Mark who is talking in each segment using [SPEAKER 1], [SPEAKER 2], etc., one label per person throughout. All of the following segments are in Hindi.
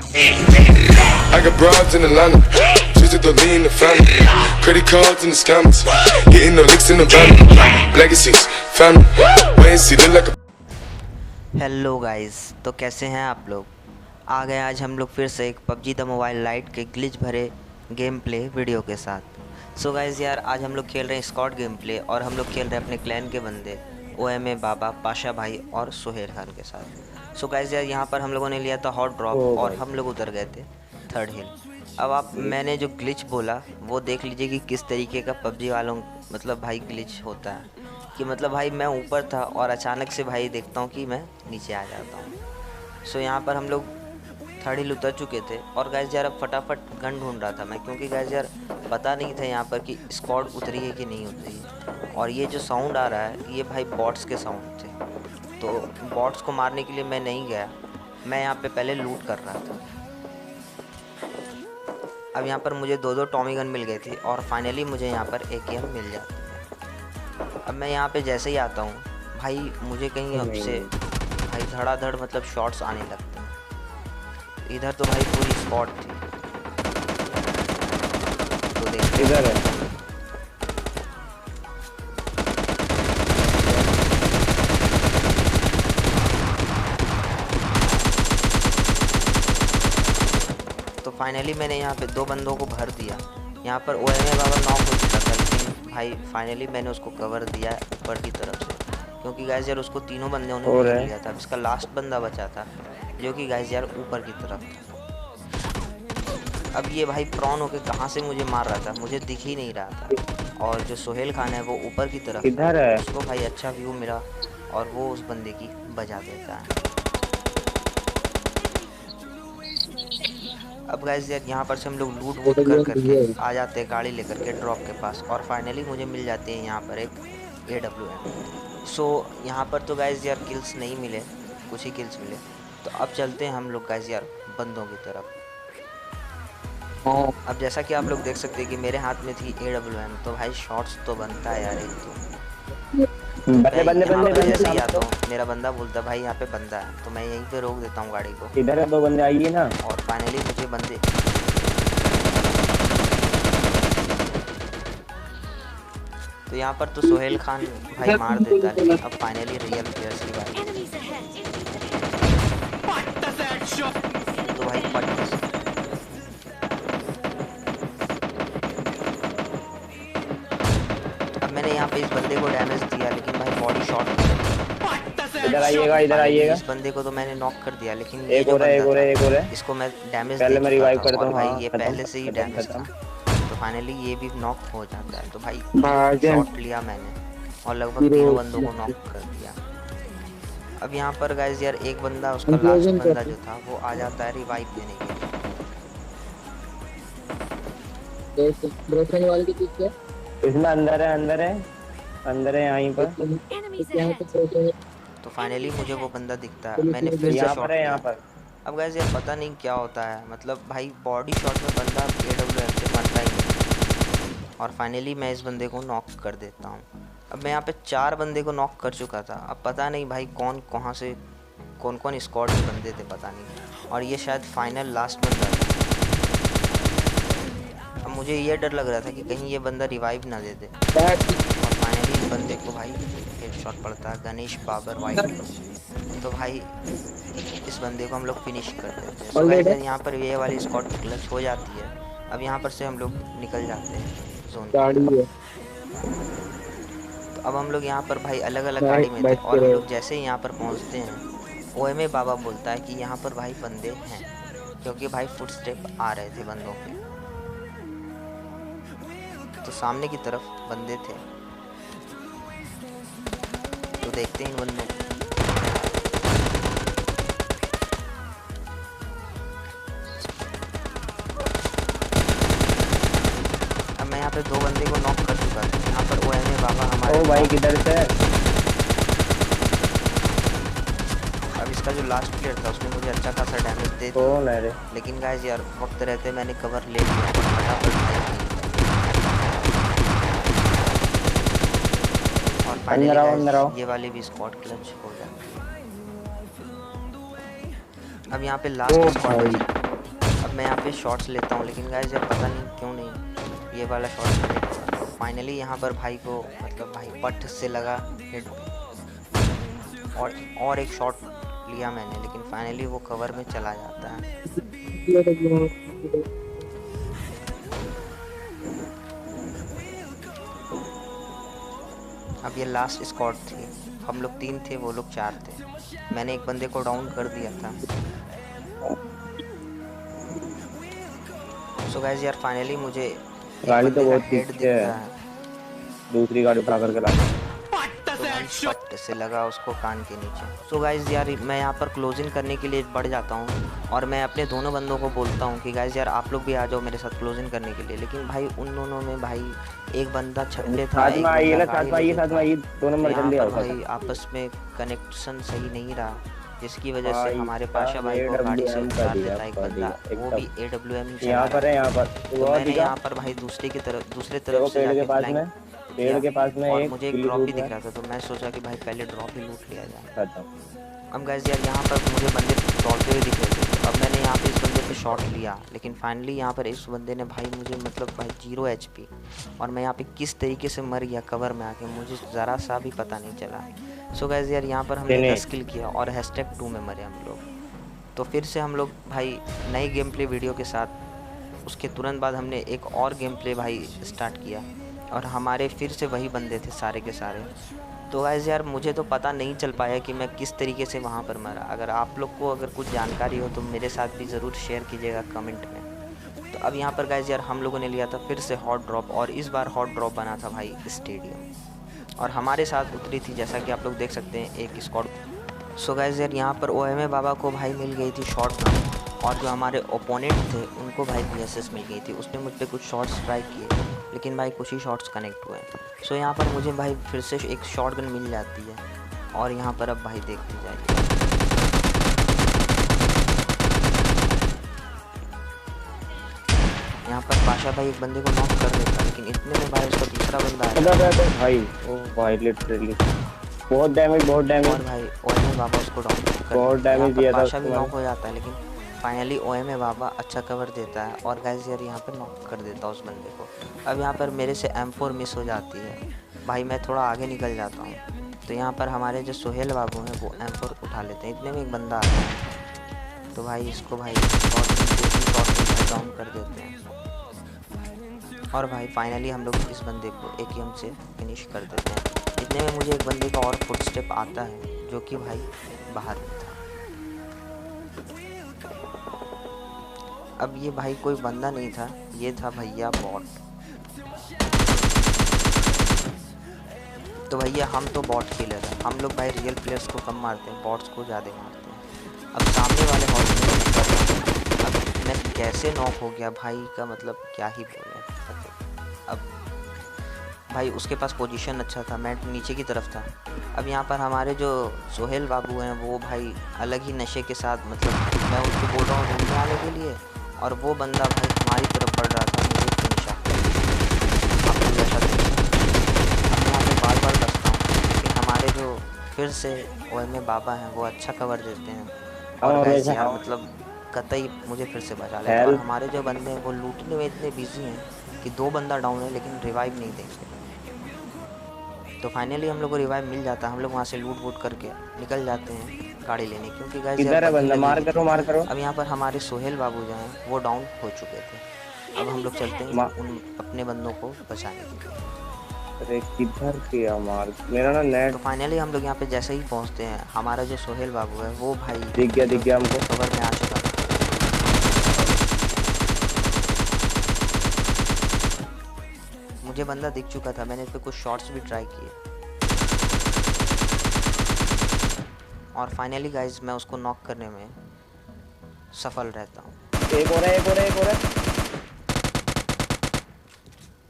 [SPEAKER 1] I got broads in Atlanta, just to lean the family. Credit cards in the scammers, getting no licks in the van. Legacies, family, wait and see, look like a.
[SPEAKER 2] Hello guys, तो कैसे हैं आप लोग। आ गए आज हम लोग फिर से एक पबजी द मोबाइल लाइट के ग्लिच भरे गेम प्ले वीडियो के साथ। सो गाइस यार, आज हम लोग खेल रहे हैं स्क्वाड गेम प्ले और हम लोग खेल रहे हैं अपने क्लैन के बंदे OMA बाबा, पाशा भाई और सुहेल खान के साथ। सो गाइस यार, यहाँ पर हम लोगों ने लिया था हॉट ड्रॉप और हम लोग उतर गए थे थर्ड हिल। अब मैंने जो ग्लिच बोला वो देख लीजिए कि किस तरीके का पबजी वालों मतलब भाई ग्लिच होता है कि मतलब भाई मैं ऊपर था और अचानक से भाई देखता हूँ कि मैं नीचे आ जाता हूँ। सो यहाँ पर हम लोग थर्ड हिल उतर चुके थे और गाइस यार अब फटाफट गन ढूंढ रहा था मैं, क्योंकि गाइस यार पता नहीं था यहाँ पर कि स्क्वाड उतरी है कि नहीं उतरी है। और ये जो साउंड आ रहा है ये भाई बॉट्स के साउंड थे, तो बॉट्स को मारने के लिए मैं नहीं गया, मैं यहाँ पे पहले लूट कर रहा था। अब यहाँ पर मुझे दो टॉमी गन मिल गई थी और फाइनली मुझे यहाँ पर AKM मिल जाती है। अब मैं यहाँ पे जैसे ही आता हूँ भाई मुझे कहीं अब से भाई धड़ाधड़ मतलब शॉट्स आने लगते हैं। इधर तो भाई पूरी स्पॉट थी, तो देखते
[SPEAKER 3] इधर है।
[SPEAKER 2] तो फाइनली मैंने यहाँ पे दो बंदों को भर दिया। यहाँ पर OMA बाबा नॉक हो चुका था, लेकिन भाई फाइनली मैंने उसको कवर दिया ऊपर की तरफ से, क्योंकि गाइस यार उसको तीनों बंदों ने घेर लिया था। इसका लास्ट बंदा बचा था जो कि गाइस यार ऊपर की तरफ था। अब ये भाई प्रॉन होके कहाँ से मुझे मार रहा था, मुझे दिख ही नहीं रहा था। और जो सुहेल खान है वो ऊपर की तरफ
[SPEAKER 3] इधर है,
[SPEAKER 2] उसको भाई अच्छा व्यू मिला और वो उस बंदे की बजा देता है। अब गाइस यार यहाँ पर से हम लोग लूट वूट कर करके आ जाते हैं गाड़ी लेकर के ड्रॉप के पास, और फाइनली मुझे मिल जाती है यहाँ पर एक AWM। सो यहाँ पर तो गाइस यार किल्स नहीं मिले, कुछ ही किल्स मिले। तो अब चलते हैं हम लोग गाइस यार बंदों की तरफ। अब जैसा कि आप लोग देख सकते हैं कि मेरे हाथ में थी AWM, तो भाई शॉट्स तो बनता है यार एक तो
[SPEAKER 3] बंदे बंदे बंदे
[SPEAKER 2] जैसे ही आता हूँ मेरा बंदा बोलता है भाई यहाँ पे बंदा है, तो मैं यहीं पे रोक देता हूँ गाड़ी को।
[SPEAKER 3] इधर है, दो बंदे आइए ना।
[SPEAKER 2] और फाइनली मुझे बंदे तो यहाँ पर तो सुहेल खान भाई मार देता है, लेकिन अब फाइनली रियल प्लेयर्स की बारी। तो भाई पट अब मैंने यहाँ पे इस बंदे को डैमेज दिया, लेकिन भाई बॉडी शॉट।
[SPEAKER 3] इधर आइएगा, इधर आइएगा।
[SPEAKER 2] इस बंदे को तो मैंने नॉक कर दिया, लेकिन
[SPEAKER 3] एक और है, एक और है, एक और है।
[SPEAKER 2] इसको मैं डैमेज
[SPEAKER 3] पहले मैं रिवाइव
[SPEAKER 2] करता
[SPEAKER 3] करता
[SPEAKER 2] हूँ
[SPEAKER 3] हूँ।
[SPEAKER 2] भाई
[SPEAKER 3] हाँ,
[SPEAKER 2] ये पहले से ही डैमेज था, तो फाइनली ये भी नॉक हो जाता है। तो भाई शॉट लिया मैंने और लगभग तीनों बंदों को नॉक कर दिया। अब यहाँ पर गाइस यार एक बंदा, उसका लास्ट बंदा जो था वो आ जाता है रिवाइव देने के लिए।
[SPEAKER 3] इसमें अंदर है, अंदर है, अंदर है यहीं पर।
[SPEAKER 2] तो फाइनली मुझे वो बंदा दिखता है, मैंने फिर से शॉट
[SPEAKER 3] यहाँ
[SPEAKER 2] लिया।
[SPEAKER 3] पर।
[SPEAKER 2] अब गाइस यार पता नहीं क्या होता है, मतलब भाई बॉडी शॉट में बंदा AWM से मरता ही नहीं। और फाइनली मैं इस बंदे को नॉक कर देता हूँ। अब मैं यहाँ पे 4 बंदे को नॉक कर चुका था, अब पता नहीं भाई कौन कहाँ से कौन कौन स्क्वाड के बंदे थे पता नहीं, और ये शायद फाइनल लास्ट बंदा था। अब मुझे ये डर लग रहा था कि कहीं ये बंदा रिवाइव ना दे दे, और फाइनली इस बंदे को भाई हेडशॉट पड़ता है, गणेश बाबर वाइट। तो भाई इस बंदे को हम लोग फिनिश कर देते हैं। सो गाइस यहाँ पर ये वाली स्क्वाड क्लच हो जाती है। अब यहाँ पर से हम लोग निकल जाते हैं जोन की। तो अब हम लोग यहाँ पर भाई अलग अलग गाड़ी में थे, और हम लोग जैसे ही यहाँ पर पहुँचते हैं OMA बाबा बोलता है कि यहाँ पर भाई बंदे हैं, क्योंकि भाई फुट स्टेप आ रहे थे बंदों के। तो सामने की तरफ बंदे थे, तो देखते हैं इन बंदों को। अब मैं यहाँ पे 2 बंदे को नॉक कर चुका था। यहाँ पर OMA बाबा हमारे।
[SPEAKER 3] ओ भाई किधर से?
[SPEAKER 2] अब इसका जो लास्ट प्लेयर था उसने मुझे अच्छा खासा डैमेज दे दिया, लेकिन गाइस यार वक्त रहते मैंने कवर ले लिया फटाफट। और फाइनली ये वाली भी स्क्वाड क्लच हो जाती है। अब यहाँ पे लास्ट स्क्वाड बची, मैं यहाँ पे शॉट्स लेता हूँ, लेकिन गाइस यार पता नहीं क्यों नहीं ये वाला शॉट कनेक्ट हुआ। फाइनली यहाँ पर भाई को मतलब भाई पट से लगा हिट, और एक शॉट लिया मैंने, लेकिन फाइनली वो कवर में चला जाता है। अब ये लास्ट स्क्वाड थी, हम लोग 3 थे, वो लोग 4 थे। मैंने एक बंदे को डाउन कर दिया था। सो गाइस यार फाइनली मुझे एक
[SPEAKER 3] गाड़ी तो
[SPEAKER 2] बंदे
[SPEAKER 3] बहुत
[SPEAKER 2] का हेड
[SPEAKER 3] पीछे
[SPEAKER 2] दिख
[SPEAKER 3] है,
[SPEAKER 2] रहा है,
[SPEAKER 3] दूसरी गाड़ी उठा करके ला।
[SPEAKER 2] तो भाई पट से लगा उसको कान के नीचे। सो गाइस यार मैं यहाँ पर क्लोजिंग करने के लिए बढ़ जाता हूँ और मैं अपने दोनों बंदों को बोलता हूँ कि गाइस यार आप लोग भी आ जाओ मेरे साथ क्लोजिंग करने के लिए। लेकिन भाई उन दोनों में भाई एक बंदा छत पे था,
[SPEAKER 3] साथ
[SPEAKER 2] एक
[SPEAKER 3] में आइए
[SPEAKER 2] बंदा
[SPEAKER 3] ना,
[SPEAKER 2] गाड़ी
[SPEAKER 3] साथ में आइए,
[SPEAKER 2] लेके
[SPEAKER 3] साथ में आइए, 2 नंबर
[SPEAKER 2] था।
[SPEAKER 3] जल्दी
[SPEAKER 2] यहाँ
[SPEAKER 3] आओ।
[SPEAKER 2] पर भाई आपस में कनेक्शन सही नहीं रहा, जिसकी वजह से
[SPEAKER 3] भाई
[SPEAKER 2] हमारे पाशा भाई को गाड़ी से उतार देता एक बंदा, वो भी AWM ही चला
[SPEAKER 3] यहाँ पर
[SPEAKER 2] रहा
[SPEAKER 3] है, यहाँ पर
[SPEAKER 2] तो मैंने यहाँ पर भाई दूसरे
[SPEAKER 3] देखो
[SPEAKER 2] तरफ से
[SPEAKER 3] पेड़ के
[SPEAKER 2] जाके
[SPEAKER 3] पास
[SPEAKER 2] फ्लैंक
[SPEAKER 3] में, पेड़ के पास में
[SPEAKER 2] और
[SPEAKER 3] एक
[SPEAKER 2] मुझे एक
[SPEAKER 3] गिल्ली
[SPEAKER 2] ड्रॉप भी
[SPEAKER 3] सूट
[SPEAKER 2] दिख
[SPEAKER 3] में।
[SPEAKER 2] रहा था, तो मैं सोचा कि भाई पहले ड्रॉप ही लूट लिया जाए।
[SPEAKER 3] अच्छा,
[SPEAKER 2] अब गाइस यार यहाँ पर मुझे बंदे दौड़ते हुए दिख रहे थे, तो अब मैंने यहाँ पे इस बंदे पे शॉट लिया, लेकिन फाइनली यहाँ पर इस बंदे ने भाई मुझे मतलब भाई 0 HP, और मैं यहाँ पे किस तरीके से मर गया कवर में आके मुझे ज़रा सा भी पता नहीं चला। सो गाइस यार यहाँ पर हमने 10 किल किया और #2 में मरे हम लोग। तो फिर से हम लोग भाई नई गेम प्ले वीडियो के साथ उसके तुरंत बाद हमने एक और गेम प्ले भाई स्टार्ट किया, और हमारे फिर से वही बंदे थे सारे के सारे। तो गाइस यार मुझे तो पता नहीं चल पाया कि मैं किस तरीके से वहाँ पर मरा। अगर आप लोग को अगर कुछ जानकारी हो तो मेरे साथ भी ज़रूर शेयर कीजिएगा कमेंट में। तो अब यहाँ पर गाइस यार हम लोगों ने लिया था फिर से हॉट ड्रॉप, और इस बार हॉट ड्रॉप बना था भाई स्टेडियम, और हमारे साथ उतरी थी जैसा कि आप लोग देख सकते हैं एक स्क्वाड। सो गाइस यार यहाँ पर OMA बाबा को भाई मिल गई थी शॉट गन, और जो हमारे ओपोनेंट थे उनको भाई BSS मिल गई थी। उसने मुझ पर कुछ शॉट्स ट्राई किए, लेकिन भाई कुछ ही शॉट्स कनेक्ट हुए। सो यहाँ पर मुझे भाई फिर से एक शॉट गन मिल जाती है, और यहाँ पर अब भाई देखते जाइए। यहाँ पर पाशा भाई एक बंदे को नॉक कर देता, लेकिन इतने में भाई उसका दूसरा बंदा आया
[SPEAKER 3] भाई ओ भाई लिटरली बहुत डैमेज
[SPEAKER 2] और भाई OMA बाबा उसको डाउन कर
[SPEAKER 3] बहुत डैमेज दिया था
[SPEAKER 2] पाशा भी नॉक हो जाता है, लेकिन फाइनली OMA बाबा अच्छा कवर देता है और गाइस यार यहाँ पर नॉक कर देता है उस बंदे को। अब यहाँ पर मेरे से M4 मिस हो जाती है भाई, मैं थोड़ा आगे निकल जाता हूँ, तो यहाँ पर हमारे जो सोहेल बाबू हैं वो M4 उठा लेते हैं। इतने में एक बंदा आता है, तो भाई इसको भाई शॉट डाउन कर देते हैं, और भाई फाइनली हम लोग इस बंदे को AKM से फिनिश कर देते हैं। इतने में मुझे एक बंदे का और फुटस्टेप आता है जो कि भाई बाहर में था। अब ये भाई कोई बंदा नहीं था, ये था भैया बॉट। तो भैया हम तो बॉट किलर हैं, हम लोग भाई रियल प्लेयर्स को कम मारते हैं, बॉट्स को ज़्यादा मारते हैं। अब सामने वाले हाउस में अब मैं कैसे नॉक हो गया भाई का मतलब क्या ही बोले। अब भाई उसके पास पोजीशन अच्छा था, मैं नीचे की तरफ था। अब यहाँ पर हमारे जो सोहेल बाबू हैं वो भाई अलग ही नशे के साथ, मतलब मैं उनको बोल रहा हूँ घूमने आने के लिए, और वो बंदा भाई हमारी तरफ बढ़ रहा था मुझे फिनिश आपको जैसा अब यहाँ पे बार बार बचता हूँ, लेकिन हमारे जो फिर से OMA बाबा हैं वो अच्छा कवर देते हैं, और गाइस यार मतलब कतई मुझे फिर से बचा लेते हैं। और हमारे जो बंदे हैं वो लूटने में इतने बिजी हैं कि 2 बंदा डाउन है लेकिन रिवाइव नहीं देंगे। तो फाइनली हम लोग को रिवाइव मिल जाता है, हम लोग वहाँ से लूट वूट करके निकल जाते हैं गाड़ी लेने, क्योंकि गाइस
[SPEAKER 3] इधर है बंदा, मार करो।
[SPEAKER 2] अब यहाँ पर हमारे सोहेल बाबू जो हैं वो डाउन हो चुके थे। अब हम लोग चलते हैं उन अपने बंदों को बचाने के लिए।
[SPEAKER 3] अरे किधर किया मार मेरा ना नेट।
[SPEAKER 2] तो फाइनली हम लोग यहाँ पे जैसे ही पहुँचते हैं, हमारा जो सोहेल बाबू है वो भाई
[SPEAKER 3] दिख गया हमको,
[SPEAKER 2] कवर में आ चुका था। मुझे बंदा दिख चुका था, मैंने इस पर कुछ शॉट्स भी ट्राई किए, और फाइनली गाइज मैं उसको नॉक करने में सफल रहता हूँ।
[SPEAKER 3] एक और है।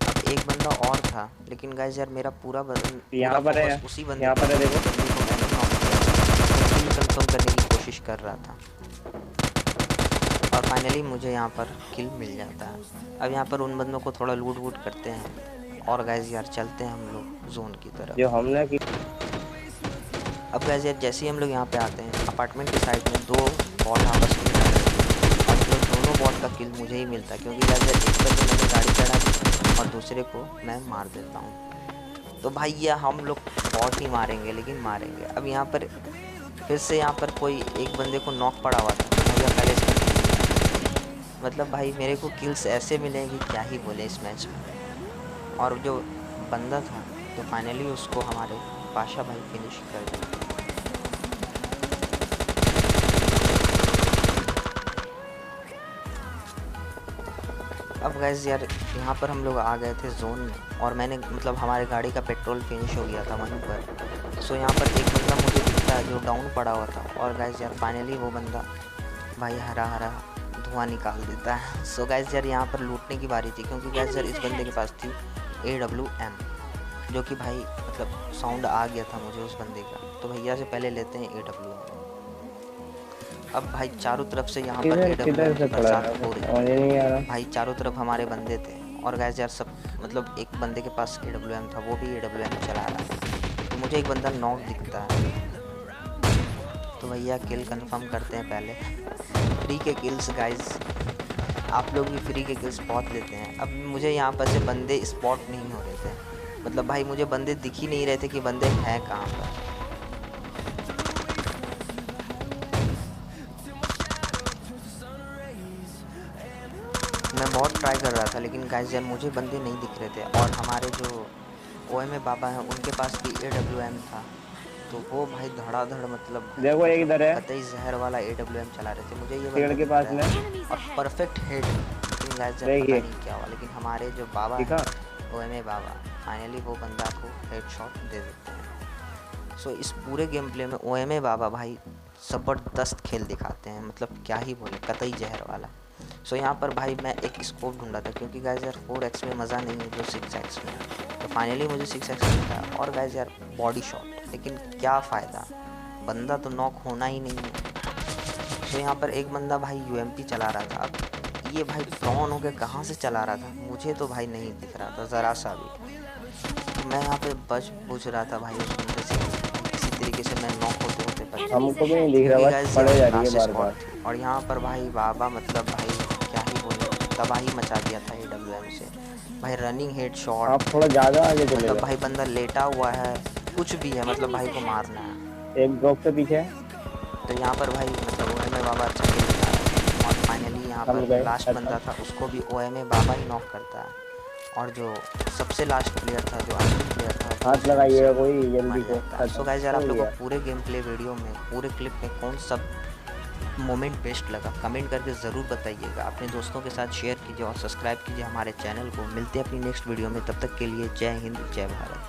[SPEAKER 2] अब एक बंदा और था, लेकिन गाइज यार मेरा पूरा बदन
[SPEAKER 3] यहाँ पर है,
[SPEAKER 2] उसी बंदे
[SPEAKER 3] यहाँ पर है, देखो
[SPEAKER 2] को मैंने नॉक किया, कंफर्म करने की कोशिश कर रहा था, और फाइनली मुझे यहाँ पर किल मिल जाता है। अब यहाँ पर उन बंदों को थोड़ा लूट वूट करते हैं, और गाइज यार चलते हैं हम लोग जोन की तरफ
[SPEAKER 3] जो हमने की।
[SPEAKER 2] अब गाइस यार जैसे ही हम लोग यहाँ पे आते हैं, अपार्टमेंट के साइड में 2 बॉट आपस में लड़ रहे थे, और जो दोनों बॉट का किल मिलता, क्योंकि गाइस एक पर तो मैंने गाड़ी चढ़ा दी और दूसरे को मैं मार देता हूँ। तो भैया हम लोग बहुत ही मारेंगे, लेकिन मारेंगे। अब यहाँ पर फिर से यहाँ पर कोई एक बंदे को नॉक पड़ा हुआ था, तो भैया पहले इसका मतलब भाई मेरे को किल्स ऐसे मिलेंगे क्या ही बोले इस मैच में। और जो बंदा था तो फाइनली उसको हमारे पाशा भाई फिनिश कर दिया। अब गाइस यार यहाँ पर हम लोग आ गए थे जोन में, और मैंने मतलब हमारे गाड़ी का पेट्रोल फिनिश हो गया था वहीं पर। सो यहाँ पर एक बंदा मुझे दिखता है जो डाउन पड़ा हुआ था, और गाइस यार फाइनली वो बंदा भाई हरा हरा धुआं निकाल देता है। सो गाइस यार यहाँ पर लूटने की बारी थी, क्योंकि गाइस यार इस बंदे के पास थी AWM, जो कि भाई मतलब साउंड आ गया था मुझे उस बंदे का। तो भैया से पहले लेते हैं AWM। अब भाई चारों तरफ से यहाँ पर AWM की बरसात हो रही है भाई, चारों तरफ हमारे बंदे थे। और गाइस यार सब मतलब एक बंदे के पास AWM था, वो भी AWM चला रहा था। तो मुझे एक बंदा नॉक दिखता है, तो भैया किल कंफर्म करते हैं पहले। फ्री के किल्स गाइस, आप लोग भी फ्री के किल्स बहुत लेते हैं। अब मुझे यहाँ पर से बंदे स्पॉट नहीं हो रहे थे, मतलब भाई मुझे बंदे दिख ही नहीं रहे थे कि बंदे हैं कहाँ पर। मैं बहुत ट्राई कर रहा था, लेकिन गाइस यार मुझे बंदे नहीं दिख रहे थे। और हमारे जो OMA बाबा हैं उनके पास भी AWM था, तो वो भाई धड़ाधड़ मतलब
[SPEAKER 3] देखो एक इधर है,
[SPEAKER 2] कतई जहर वाला AWM चला रहे थे। मुझे ये
[SPEAKER 3] पेड़ के पास में
[SPEAKER 2] और परफेक्ट हेड, लेकिन गाइस यार पता नहीं क्या हुआ, लेकिन हमारे जो बाबा हैं OMA बाबा फाइनली वो बंदा को हेडशॉट दे देते हैं। सो इस पूरे गेम प्ले में OMA बाबा भाई ज़बरदस्त खेल दिखाते हैं, मतलब क्या ही बोले, कतई जहर वाला। सो यहाँ पर भाई मैं एक स्कोप ढूंढा था, क्योंकि गाइस यार 4x में मज़ा नहीं है जो 6x में। तो फाइनली मुझे 6x मिला, और गाइस यार बॉडी शॉट, लेकिन क्या फ़ायदा, बंदा तो नॉक होना ही नहीं है। तो यहाँ पर एक बंदा भाई UMP चला रहा था। अब ये भाई ड्रोन होकर कहाँ से चला रहा था, मुझे तो भाई नहीं दिख रहा था ज़रा सा भी। तो मैं यहाँ पे बच पूछ रहा था भाई उस बंदे से, किसी तरीके से मैं नॉक होते
[SPEAKER 3] हमको भी नहीं दिख रहा, बस पड़े जा रही है बार बार।
[SPEAKER 2] और यहाँ पर भाई बाबा मतलब भाई क्या ही बोले, तबाही मचा दिया था AWM से भाई, रनिंग हेड शॉट।
[SPEAKER 3] आप थोड़ा ज़्यादा आगे चले
[SPEAKER 2] मतलब भाई बंदा लेटा हुआ है, कुछ भी है, मतलब भाई को मारना है।
[SPEAKER 3] एक ड्रॉप के पीछे,
[SPEAKER 2] तो यहाँ पर भाई मतलब OMA बाबा अच्छा खेल रहा है, और फाइनली यहाँ पर लास्ट बंदा था उसको भी OMA बाबा ही नॉक करता है। और जो सबसे लास्ट प्लेयर था, जो आखिरी प्लेयर था,
[SPEAKER 3] हाथ लगाइएगा कोई जल्दी से।
[SPEAKER 2] सो गाइस यार आप लोगों को पूरे गेम प्ले वीडियो में, पूरे क्लिप में कौन सा मोमेंट बेस्ट लगा कमेंट करके ज़रूर बताइएगा। अपने दोस्तों के साथ शेयर कीजिए और सब्सक्राइब कीजिए हमारे चैनल को। मिलते हैं अपनी नेक्स्ट वीडियो में, तब तक के लिए जय हिंद जय भारत।